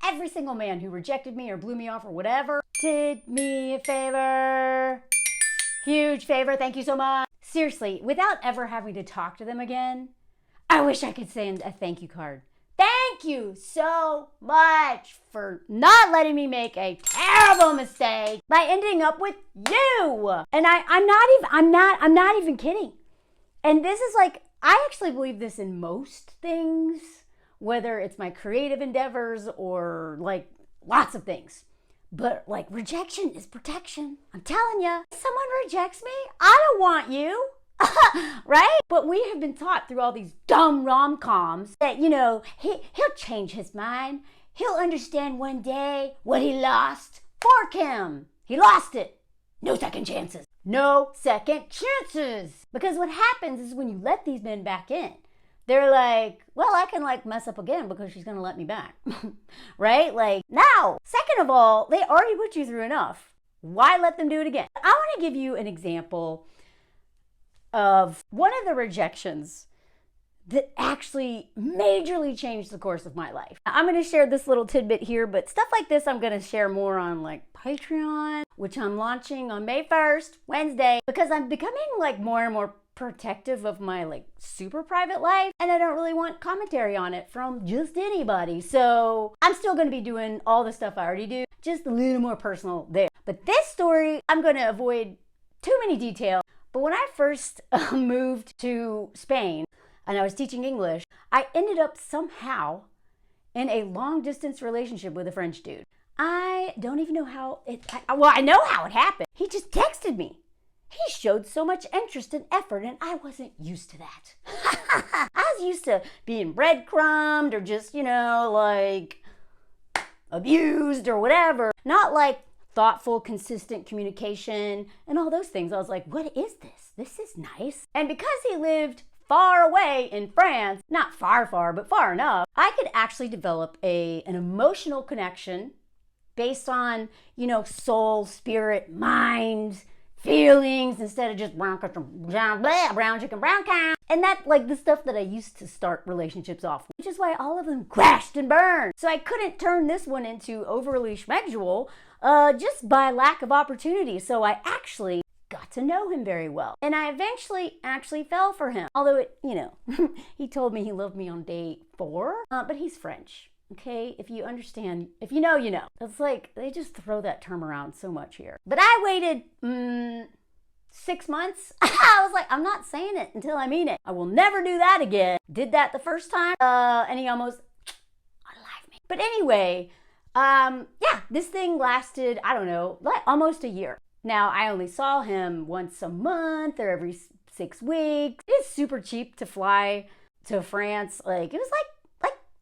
every single man who rejected me or blew me off or whatever did me a favor. Huge favor, thank you so much. Seriously, without ever having to talk to them again, I wish I could send a thank you card. Thank you so much for not letting me make a terrible mistake by ending up with you. And I'm not even kidding. And this is like, I actually believe this in most things, whether it's my creative endeavors or like lots of things. But like, rejection is protection. I'm telling you, if someone rejects me, I don't want you. Right? But we have been taught through all these dumb rom-coms that, you know, he'll change his mind. He'll understand one day what he lost. Fork him. He lost it. No second chances. No second chances. Because what happens is when you let these men back in, they're like, well, I can like mess up again because she's going to let me back. Right? Like, now, second of all, they already put you through enough. Why let them do it again? I want to give you an example of one of the rejections that actually majorly changed the course of my life. I'm going to share this little tidbit here, but stuff like this I'm going to share more on like Patreon, which I'm launching on May 1st, Wednesday, because I'm becoming like more and more protective of my like super private life, and I don't really want commentary on it from just anybody. So I'm still going to be doing all the stuff I already do, just a little more personal there. But this story, I'm going to avoid too many details. But when I first moved to Spain and I was teaching English, I ended up somehow in a long distance relationship with a French dude. I don't even know how I know how it happened. He just texted me. He showed so much interest and effort, and I wasn't used to that. I was used to being breadcrumbed or just, you know, like abused or whatever. Not like thoughtful, consistent communication and all those things. I was like, what is this? This is nice. And because he lived far away in France, not far, but far enough, I could actually develop an emotional connection based on, you know, soul, spirit, mind, feelings, instead of just brown chicken, brown cow. And that, like, the stuff that I used to start relationships off with, which is why all of them crashed and burned. So I couldn't turn this one into overly schmexual just by lack of opportunity. So I actually got to know him very well. And I eventually actually fell for him. Although, it, you know, he told me he loved me on day 4, but he's French. Okay, if you understand, if you know, you know. It's like, they just throw that term around so much here. But I waited 6 months. I was like, I'm not saying it until I mean it. I will never do that again. Did that the first time, and he almost unalived me. But anyway, yeah, this thing lasted, I don't know, like almost a year. Now, I only saw him once a month or every 6 weeks. It's super cheap to fly to France. Like, it was like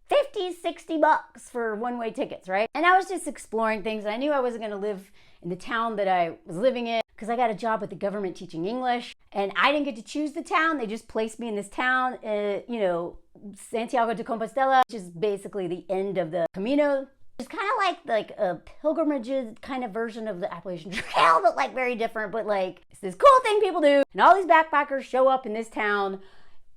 50, 60 bucks for one-way tickets, right? And I was just exploring things. I knew I wasn't going to live in the town that I was living in because I got a job with the government teaching English, and I didn't get to choose the town. They just placed me in this town, you know, Santiago de Compostela, which is basically the end of the Camino. It's kind of like a pilgrimage kind of version of the Appalachian Trail, but like very different. But like, it's this cool thing people do, and all these backpackers show up in this town,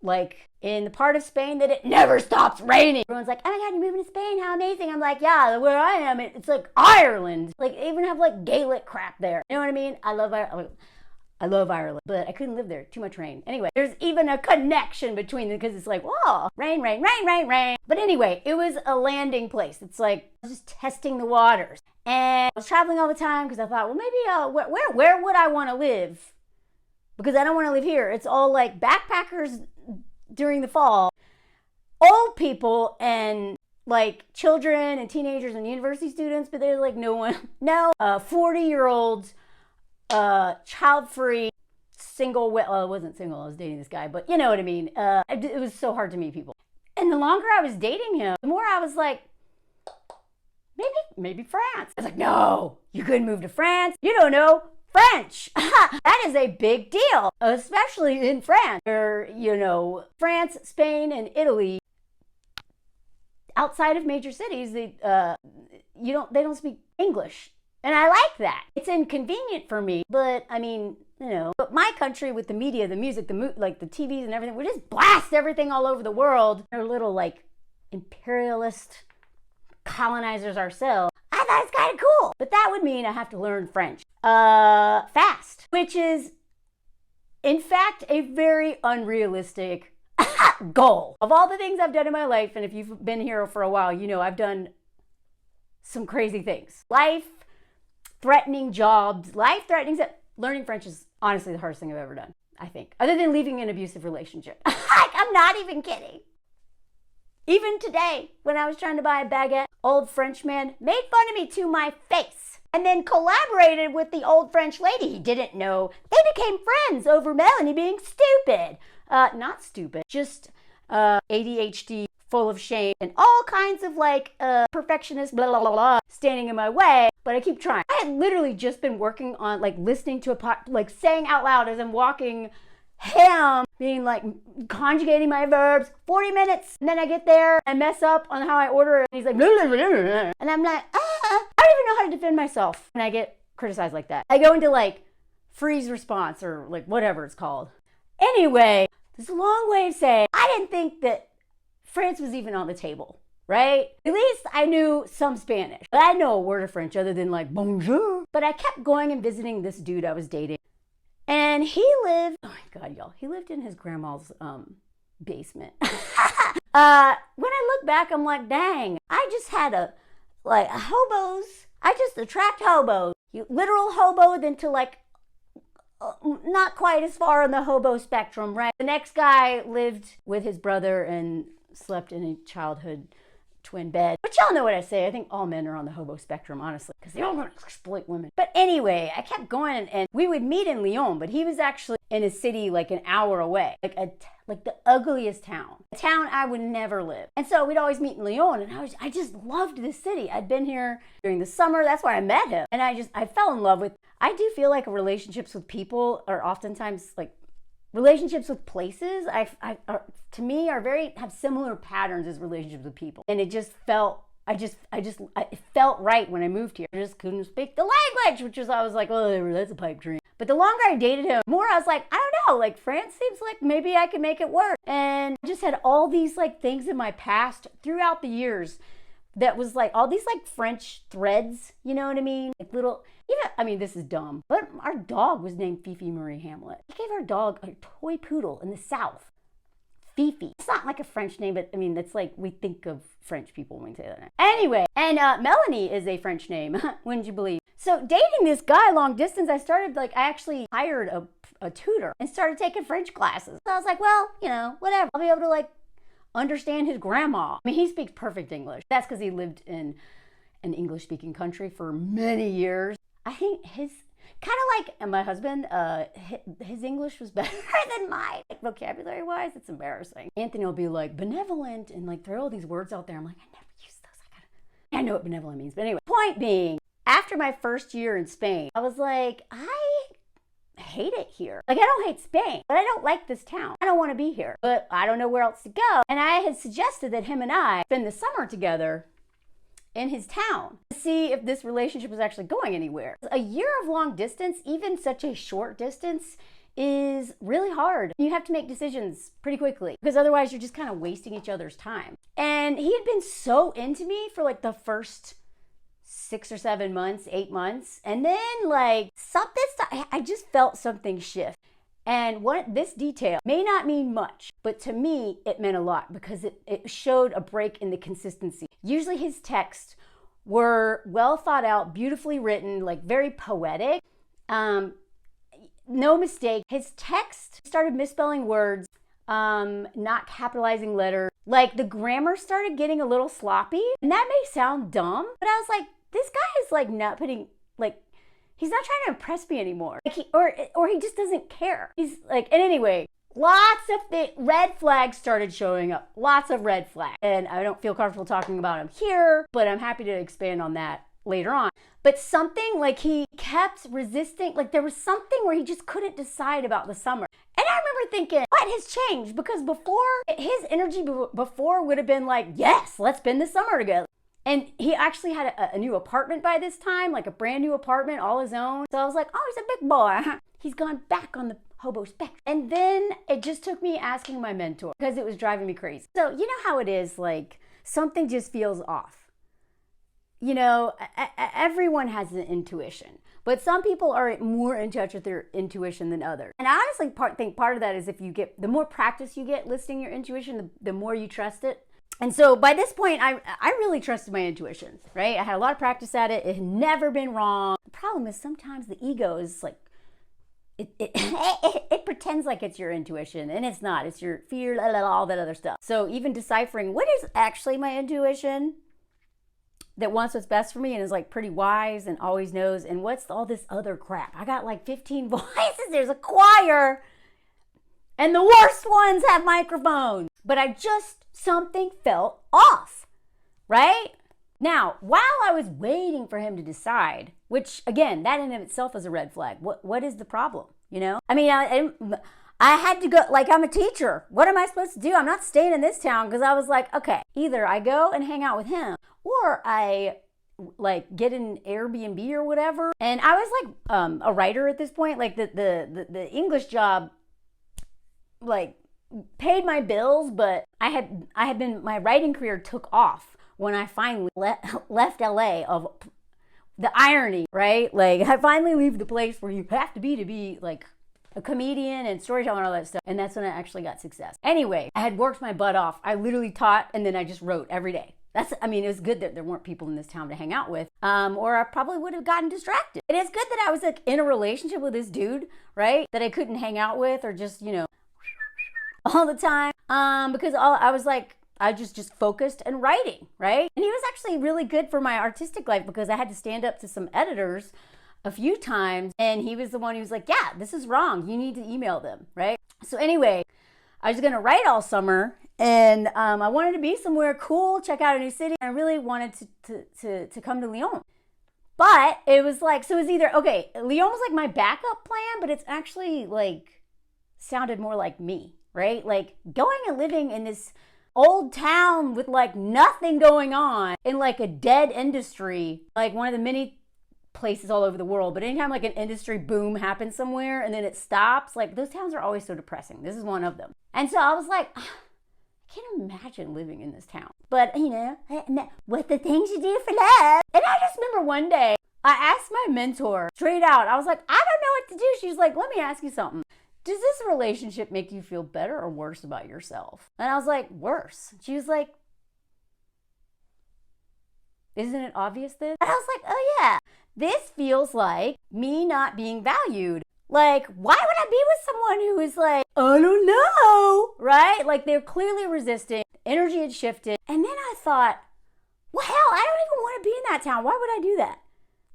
like in the part of Spain that it never stops raining. Everyone's like, oh my God, you're moving to Spain, how amazing. I'm like, yeah, where I am, it's like Ireland. Like, they even have like Gaelic crap there. You know what I mean? I love Ireland, but I couldn't live there. Too much rain. Anyway, there's even a connection between them because it's like, whoa, rain, rain, rain, rain, rain. But anyway, it was a landing place. It's like, I was just testing the waters. And I was traveling all the time because I thought, well, maybe, where would I want to live? Because I don't want to live here. It's all like backpackers during the fall, old people and like children and teenagers and university students, but there's like no 40-year-olds, child-free, single, well, I wasn't single, I was dating this guy, but you know what I mean. It was so hard to meet people. And the longer I was dating him, the more I was like, maybe France. I was like, no, you couldn't move to France. You don't know French. That is a big deal, especially in France, or, you know, France, Spain, and Italy. Outside of major cities, they don't speak English. And I like that. It's inconvenient for me, but I mean, you know, but my country with the media, the music, like the TVs and everything, we just blast everything all over the world. They're little like imperialist colonizers ourselves, I thought it's kind of cool. But that would mean I have to learn French fast, which is, in fact, a very unrealistic goal. Of all the things I've done in my life, and if you've been here for a while, you know I've done some crazy things. Life-threatening jobs, life-threatening stuff. Learning French is honestly the hardest thing I've ever done, I think. Other than leaving an abusive relationship. I'm not even kidding. Even today, when I was trying to buy a baguette, old French man made fun of me to my face and then collaborated with the old French lady he didn't know. They became friends over Melanie being stupid. Not stupid, just ADHD, full of shame, and all kinds of perfectionist, blah, blah, blah, blah, standing in my way, but I keep trying. I had literally just been working on listening to saying out loud as I'm walking him, being conjugating my verbs, 40 minutes, and then I get there, I mess up on how I order it, and he's like, blah, blah, blah, blah. And I'm like, I don't even know how to defend myself when I get criticized like that. I go into freeze response or whatever it's called. Anyway, this is a long way of saying I didn't think that France was even on the table, right? At least I knew some Spanish, but I had no word of French other than bonjour. But I kept going and visiting this dude I was dating. And he lived, oh my God, y'all, he lived in his grandma's basement. When I look back, I'm like, dang, I just had hobos. I just attract hobos. You literal hobo then to not quite as far on the hobo spectrum, right? The next guy lived with his brother and slept in a childhood twin bed. But y'all know what I say. I think all men are on the hobo spectrum, honestly, because they all want to exploit women. But anyway, I kept going and we would meet in Lyon, but he was actually in a city an hour away, the ugliest town, a town I would never live. And so we'd always meet in Lyon, and I just loved this city. I'd been here during the summer. That's why I met him. And I fell in love with, I do feel like relationships with people are oftentimes relationships with places, to me, have similar patterns as relationships with people. And it just felt, it felt right when I moved here. I just couldn't speak the language, I was like, oh, that's a pipe dream. But the longer I dated him, the more I was like, I don't know, France seems like maybe I could make it work. And I just had all these things in my past throughout the years that was all these French threads, you know what I mean? This is dumb, but our dog was named Fifi Marie Hamlet. We gave our dog a toy poodle in the South. Fifi. It's not a French name, but that's we think of French people when we say that name. Anyway, and Melanie is a French name, wouldn't you believe? So dating this guy long distance, I actually hired a tutor and started taking French classes. So I was like, well, whatever. I'll be able to understand his grandma. He speaks perfect English. That's because he lived in an English-speaking country for many years. I think his, kind of like my husband, his English was better than mine. Vocabulary-wise, it's embarrassing. Anthony will be benevolent and throw all these words out there. I'm like, I never use those. I know what benevolent means. But anyway, point being, after my first year in Spain, I was like, I hate it here. I don't hate Spain, but I don't like this town. I don't want to be here, but I don't know where else to go. And I had suggested that him and I spend the summer together in his town to see if this relationship was actually going anywhere. A year of long distance, even such a short distance, is really hard. You have to make decisions pretty quickly because otherwise you're just kind of wasting each other's time. And he had been so into me for the first 6 or 7 months, 8 months. And then I just felt something shift. And this detail may not mean much, but to me, it meant a lot because it showed a break in the consistency. Usually his texts were well thought out, beautifully written, very poetic. No mistake. His text started misspelling words, not capitalizing letters. The grammar started getting a little sloppy. And that may sound dumb, but I was like, this guy is not putting, he's not trying to impress me anymore. Or he just doesn't care. He's and anyway, lots of the red flags started showing up. Lots of red flags. And I don't feel comfortable talking about them here, but I'm happy to expand on that later on. But something he kept resisting, there was something where he just couldn't decide about the summer. And I remember thinking, what has changed? Because before, his energy before would have been yes, let's spend the summer together. And he actually had a new apartment by this time, a brand new apartment, all his own. So I was like, oh, he's a big boy. He's gone back on the hobo spectrum. And then it just took me asking my mentor because it was driving me crazy. So you know how it is, something just feels off. you know, everyone has an intuition, but some people are more in touch with their intuition than others. And I honestly think part of that is if you get, the more practice you get listening your intuition, the more you trust it. And so by this point, I really trusted my intuition, right? I had a lot of practice at it. It had never been wrong. The problem is sometimes the ego is like, it pretends like it's your intuition, and it's not. It's your fear, all that other stuff. So even deciphering what is actually my intuition that wants what's best for me and is like pretty wise and always knows, and what's all this other crap. I got like 15 voices. There's a choir, and the worst ones have microphones. But something felt off, right? Now, while I was waiting for him to decide, which again, that in of itself is a red flag. What is the problem? You know? I mean, I had to go, like, I'm a teacher. What am I supposed to do? I'm not staying in this town, because I was like, okay, either I go and hang out with him, or I like get an Airbnb or whatever. And I was like a writer at this point. Like the English job like paid my bills, but my writing career took off when I finally left LA. Of the irony, right? Like, I finally leave the place where you have to be like a comedian and storyteller and all that stuff. And that's when I actually got success. Anyway, I had worked my butt off. I literally taught, and then I just wrote every day. It was good that there weren't people in this town to hang out with, or I probably would have gotten distracted. It is good that I was like in a relationship with this dude, right? That I couldn't hang out with or just, you know, all the time, because I just focused and writing, right? And he was actually really good for my artistic life, because I had to stand up to some editors a few times, and he was the one who was like, yeah, this is wrong. You need to email them, right? So anyway, I was gonna write all summer, and I wanted to be somewhere cool, check out a new city. I really wanted to come to Lyon. But it was like, so it was either, okay, Lyon was like my backup plan, but it's actually like, sounded more like me, right? Like going and living in this old town with like nothing going on in like a dead industry, like one of the many places all over the world. But anytime like an industry boom happens somewhere and then it stops, like those towns are always so depressing. This is one of them. And so I was like, I can't imagine living in this town. But you know, what the things you do for love. And I just remember one day I asked my mentor straight out, I was like, I don't know what to do. She's like, let me ask you something. Does this relationship make you feel better or worse about yourself? And I was like, worse. She was like, isn't it obvious this? And I was like, oh yeah, this feels like me not being valued. Like, why would I be with someone who is like, I don't know, right? Like they're clearly resisting, energy had shifted. And then I thought, well, hell, I don't even want to be in that town. Why would I do that?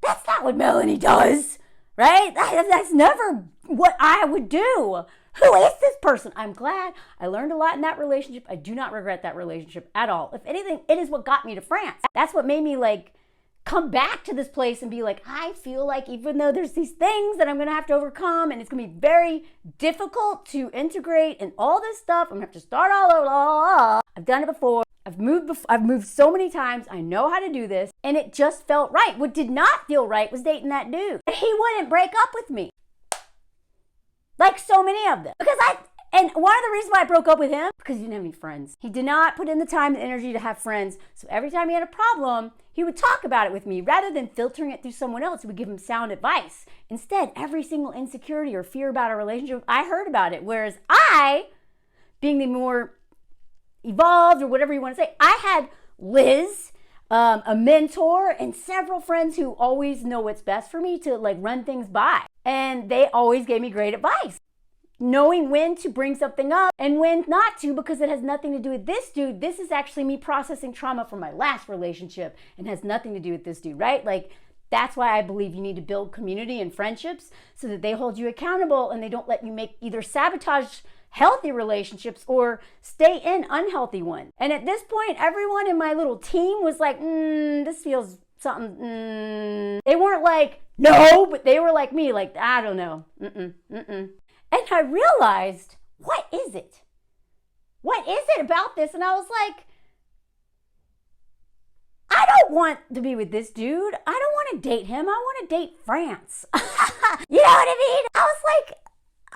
That's not what Melanie does, right? That's never what I would do. Who is this person? I'm glad I learned a lot in that relationship. I do not regret that relationship at all. If anything, it is what got me to France. That's what made me like come back to this place and be like, I feel like even though there's these things that I'm gonna have to overcome and it's gonna be very difficult to integrate and all this stuff, I'm gonna have to start all over. I've done it before. I've moved so many times. I know how to do this. And it just felt right. What did not feel right was dating that dude. He wouldn't break up with me. Like so many of them. And one of the reasons why I broke up with him, because he didn't have any friends. He did not put in the time and energy to have friends. So every time he had a problem, he would talk about it with me. Rather than filtering it through someone else who would give him sound advice. Instead, every single insecurity or fear about a relationship, I heard about it. Whereas I, being the more evolved or whatever you want to say, I had Liz, a mentor, and several friends who always know what's best for me to like run things by. And they always gave me great advice. Knowing when to bring something up and when not to, because it has nothing to do with this dude. This is actually me processing trauma from my last relationship and has nothing to do with this dude, right? Like, that's why I believe you need to build community and friendships so that they hold you accountable and they don't let you make either sabotage healthy relationships or stay in unhealthy ones. And at this point, everyone in my little team was like, this feels something, They weren't like, no, but they were like me, like, I don't know, And I realized, what is it? What is it about this? And I was like, I don't want to be with this dude. I don't want to date him. I want to date France. You know what I mean? I was like,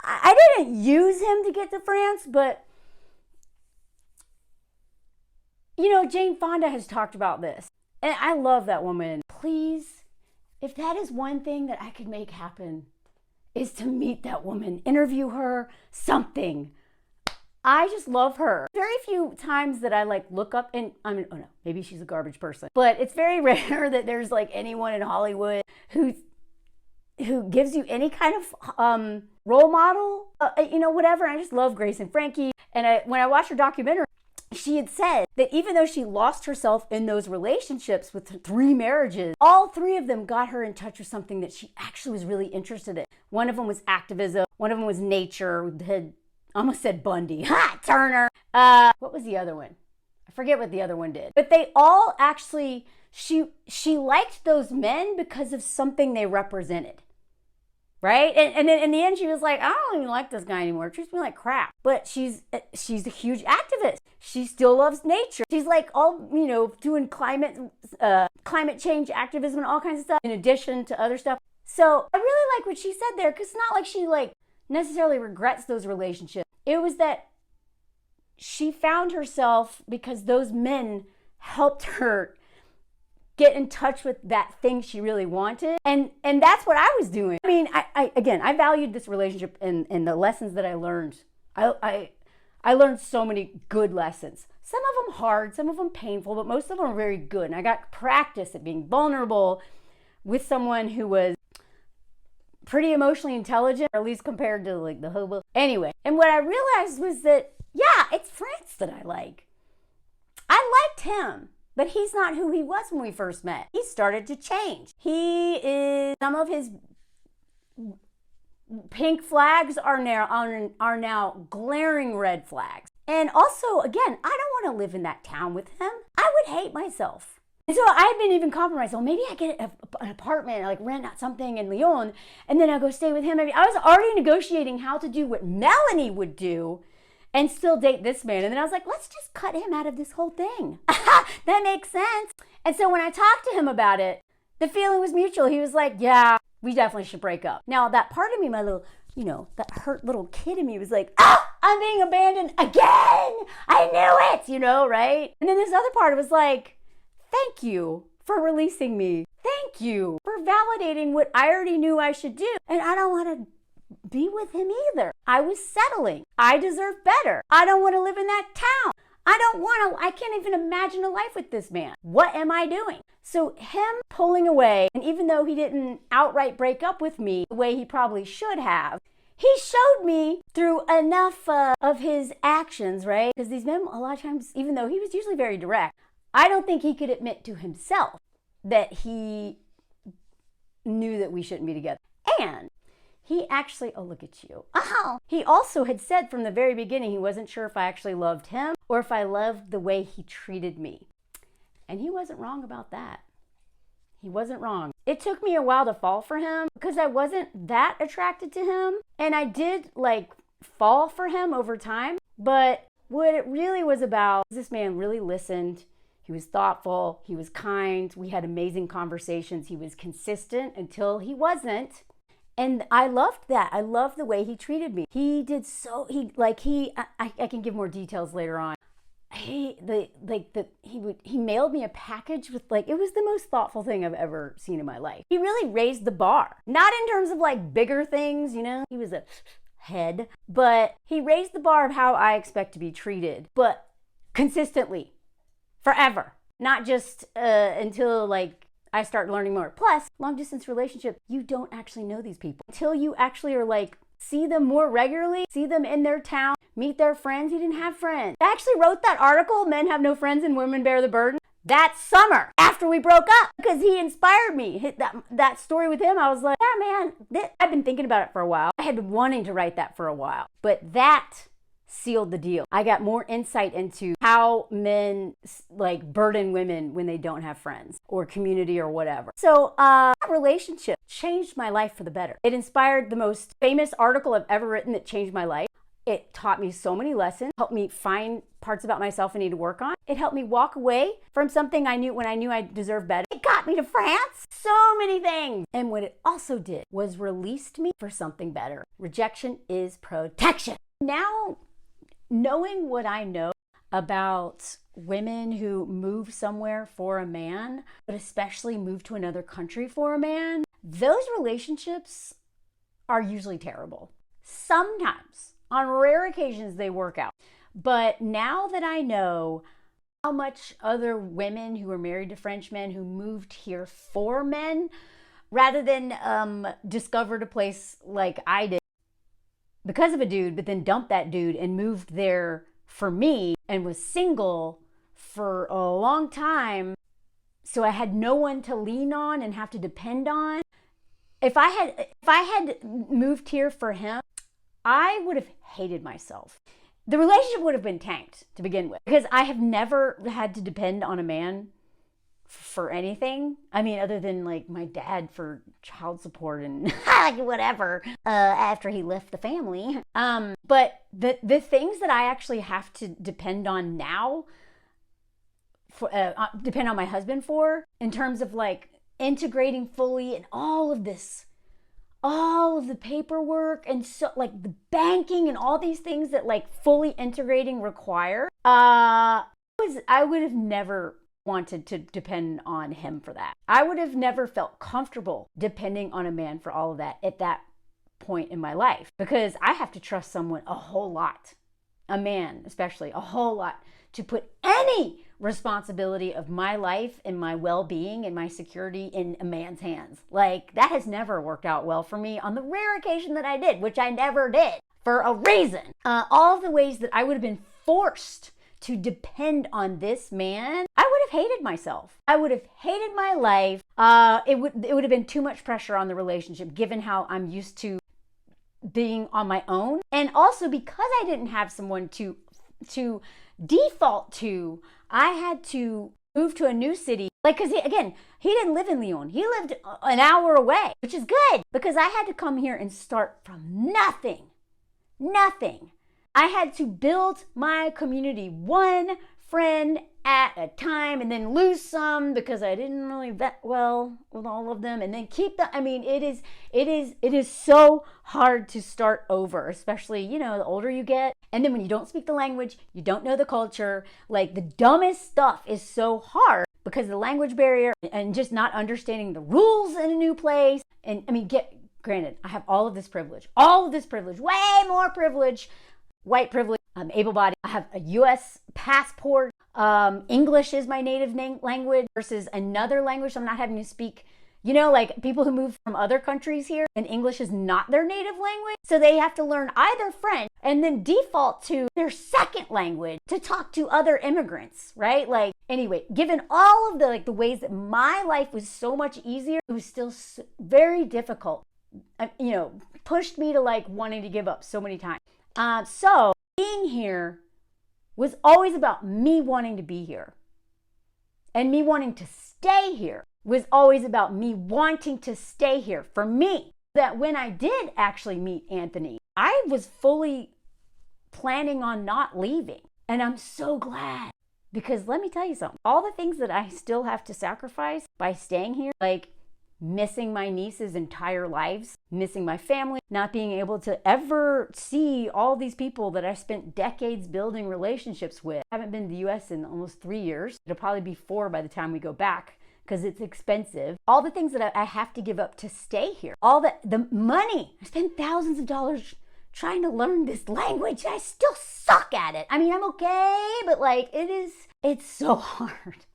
I didn't use him to get to France, but you know, Jane Fonda has talked about this. And I love that woman. Please, if that is one thing that I could make happen, is to meet that woman, interview her, something. I just love her. Very few times that I like look up and oh no, maybe she's a garbage person, but it's very rare that there's like anyone in Hollywood who gives you any kind of role model, whatever. I just love Grace and Frankie. And when I watched her documentary, she had said that even though she lost herself in those relationships with 3 marriages, all 3 of them got her in touch with something that she actually was really interested in. One of them was activism. One of them was nature. Had almost said Bundy. Ha! Turner. What was the other one? I forget what the other one did. But they all actually, she liked those men because of something they represented. Right? And then in the end, she was like, I don't even like this guy anymore. It treats me like crap. But she's a huge activist. She still loves nature. She's like all, doing climate change activism and all kinds of stuff in addition to other stuff. So I really like what she said there, because it's not like she necessarily regrets those relationships. It was that she found herself because those men helped her get in touch with that thing she really wanted. And that's what I was doing. I mean, I valued this relationship and the lessons that I learned. I learned so many good lessons. Some of them hard, some of them painful, but most of them were very good. And I got practice at being vulnerable with someone who was pretty emotionally intelligent, or at least compared to like the hobo. Anyway, and what I realized was that, yeah, it's France that I like. I liked him. But he's not who he was when we first met. He started to change. Some of his pink flags are now glaring red flags. And also, again, I don't want to live in that town with him. I would hate myself. And so I've been even compromised. Well, maybe I get an apartment, like rent out something in Lyon, and then I go stay with him. I was already negotiating how to do what Melanie would do and still date this man. And then I was like, let's just cut him out of this whole thing. That makes sense. And so when I talked to him about it, the feeling was mutual. He was like, yeah, we definitely should break up. Now that part of me, my little, that hurt little kid in me was like, I'm being abandoned again. I knew it, right? And then this other part was like, thank you for releasing me. Thank you for validating what I already knew I should do. And I don't want to be with him either. I was settling. I deserve better. I don't want to live in that town. I can't even imagine a life with this man. What am I doing? So him pulling away, and even though he didn't outright break up with me the way he probably should have, he showed me through enough of his actions, right? Because these men, a lot of times, even though he was usually very direct, I don't think he could admit to himself that he knew that we shouldn't be together. And he actually, oh, look at you. Oh, he also had said from the very beginning he wasn't sure if I actually loved him or if I loved the way he treated me. And he wasn't wrong about that. He wasn't wrong. It took me a while to fall for him because I wasn't that attracted to him. And I did fall for him over time. But what it really was about, this man really listened. He was thoughtful. He was kind. We had amazing conversations. He was consistent until he wasn't. And I loved that. I loved the way he treated me. He did I can give more details later on. He mailed me a package with it was the most thoughtful thing I've ever seen in my life. He really raised the bar. Not in terms of bigger things, he was a head, but he raised the bar of how I expect to be treated, but consistently, forever. Not just until I start learning more. Plus, long distance relationship, you don't actually know these people until you actually are see them more regularly, see them in their town, meet their friends. He didn't have friends. I actually wrote that article, Men Have No Friends and Women Bear the Burden, that summer after we broke up because he inspired me. That story with him, I was like, yeah, man, I've been thinking about it for a while. I had been wanting to write that for a while, but that sealed the deal. I got more insight into how men burden women when they don't have friends or community or whatever. So that relationship changed my life for the better. It inspired the most famous article I've ever written that changed my life. It taught me so many lessons, helped me find parts about myself I need to work on. It helped me walk away from something I knew when I knew I deserved better. It got me to France. So many things. And what it also did was released me for something better. Rejection is protection. Now, knowing what I know, about women who move somewhere for a man, but especially move to another country for a man. Those relationships are usually terrible. Sometimes, on rare occasions, they work out. But now that I know how much other women who are married to Frenchmen who moved here for men, rather than discovered a place like I did because of a dude, but then dumped that dude and moved there for me and was single for a long time, so I had no one to lean on and have to depend on. If I had moved here for him, I would have hated myself. The relationship would have been tanked to begin with, because I have never had to depend on a man for anything. I mean, other than like my dad for child support and whatever after he left the family. But the things that I actually have to depend on now, depend on my husband for, in terms of like integrating fully and all of this, all of the paperwork and so like the banking and all these things that like fully integrating require, I would have never wanted to depend on him for that. I would have never felt comfortable depending on a man for all of that at that point in my life, because I have to trust someone a whole lot, a man especially, a whole lot, to put any responsibility of my life and my well-being and my security in a man's hands. Like, that has never worked out well for me on the rare occasion that I did, which I never did, for a reason. All of the ways that I would have been forced to depend on this man, I would have hated myself. I would have hated my life. It would have been too much pressure on the relationship, given how I'm used to being on my own. And also because I didn't have someone to default to, I had to move to a new city. Like, because he didn't live in Lyon. He lived an hour away, which is good, because I had to come here and start from nothing. I had to build my community one friend at a time, and then lose some because I didn't really vet well with all of them, and then keep them. I mean, it is so hard to start over, especially, the older you get. And then when you don't speak the language, you don't know the culture, like the dumbest stuff is so hard because of the language barrier and just not understanding the rules in a new place. And I mean, granted, I have all of this privilege, way more privilege, white privilege. I'm able-bodied. I have a U.S. passport. English is my native language versus another language. So I'm not having to speak, like people who move from other countries here and English is not their native language. So they have to learn either French and then default to their second language to talk to other immigrants, right? Like, anyway, given all of the ways that my life was so much easier, it was still very difficult, pushed me to like wanting to give up so many times. So being here was always about me wanting to be here. And me wanting to stay here was always about me wanting to stay here for me. That when I did actually meet Anthony, I was fully planning on not leaving. And I'm so glad, because let me tell you something. All the things that I still have to sacrifice by staying here, like missing my niece's entire lives, missing my family, not being able to ever see all these people that I spent decades building relationships with. I haven't been to the US in almost 3 years. It'll probably be 4 by the time we go back, because it's expensive. All the things that I have to give up to stay here. All the money. I spent thousands of dollars trying to learn this language. I still suck at it. I mean, I'm okay, but like it's so hard.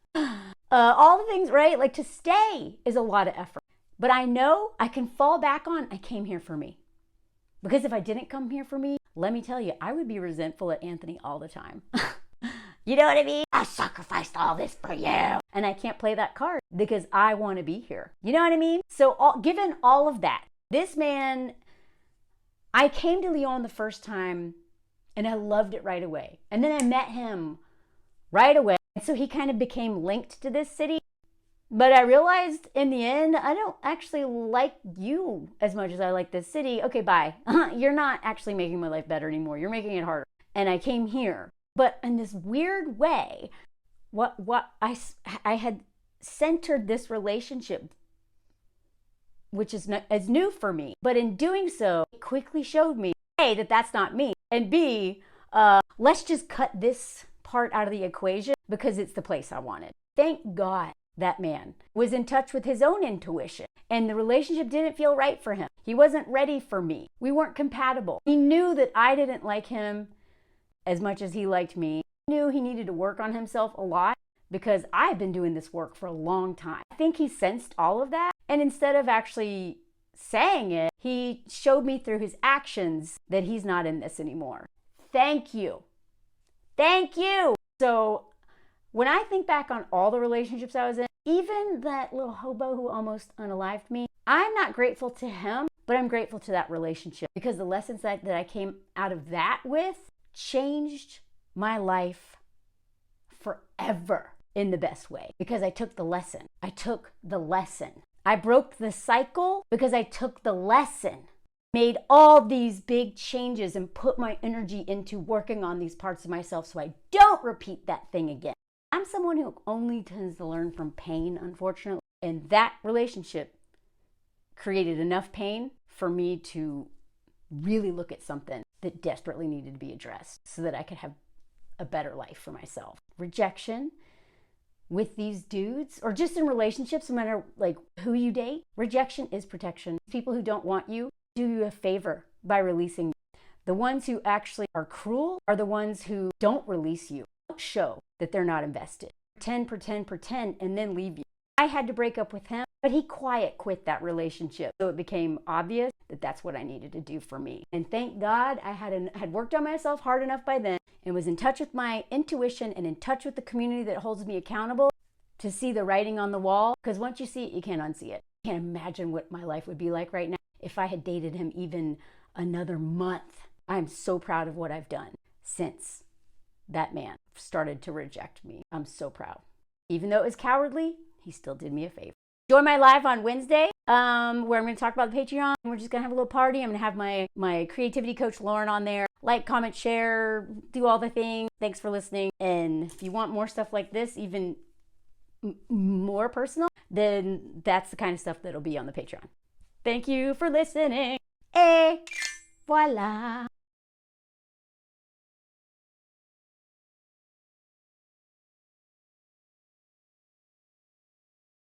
All the things, right? Like, to stay is a lot of effort. But I know I can fall back on, I came here for me. Because if I didn't come here for me, let me tell you, I would be resentful at Anthony all the time. You know what I mean? I sacrificed all this for you. And I can't play that card because I want to be here. You know what I mean? So given all of that, this man, I came to Lyon the first time and I loved it right away. And then I met him right away. And so he kind of became linked to this city. But I realized in the end, I don't actually like you as much as I like this city. Okay, bye. You're not actually making my life better anymore. You're making it harder. And I came here. But in this weird way, what I had centered this relationship, which is new for me. But in doing so, it quickly showed me, A, that's not me. And B, let's just cut this part out of the equation because it's the place I wanted. Thank God that man was in touch with his own intuition, and the relationship didn't feel right for him. He wasn't ready for me. We weren't compatible. He knew that I didn't like him as much as he liked me. He knew he needed to work on himself a lot because I've been doing this work for a long time. I think he sensed all of that, and instead of actually saying it, he showed me through his actions that he's not in this anymore. Thank you. Thank you. So when I think back on all the relationships I was in, even that little hobo who almost unalived me, I'm not grateful to him, but I'm grateful to that relationship because the lessons that I came out of that with changed my life forever in the best way because I took the lesson. I took the lesson. I broke the cycle because I took the lesson, made all these big changes and put my energy into working on these parts of myself so I don't repeat that thing again. I'm someone who only tends to learn from pain, unfortunately, and that relationship created enough pain for me to really look at something that desperately needed to be addressed so that I could have a better life for myself. Rejection with these dudes, or just in relationships, no matter like who you date, rejection is protection. People who don't want you do you a favor by releasing you. The ones who actually are cruel are the ones who don't release you, don't show that they're not invested. Pretend, and then leave you. I had to break up with him, but he quiet quit that relationship. So it became obvious that that's what I needed to do for me. And thank God I had worked on myself hard enough by then and was in touch with my intuition and in touch with the community that holds me accountable to see the writing on the wall. Because once you see it, you can't unsee it. I can't imagine what my life would be like right now if I had dated him even another month. I'm so proud of what I've done since that man started to reject me. I'm so proud. Even though it was cowardly, he still did me a favor. Join my live on Wednesday, where I'm going to talk about the Patreon. We're just going to have a little party. I'm going to have my creativity coach, Lauren, on there. Like, comment, share, do all the things. Thanks for listening. And if you want more stuff like this, even more personal, then that's the kind of stuff that'll be on the Patreon. Thank you for listening. Et voila.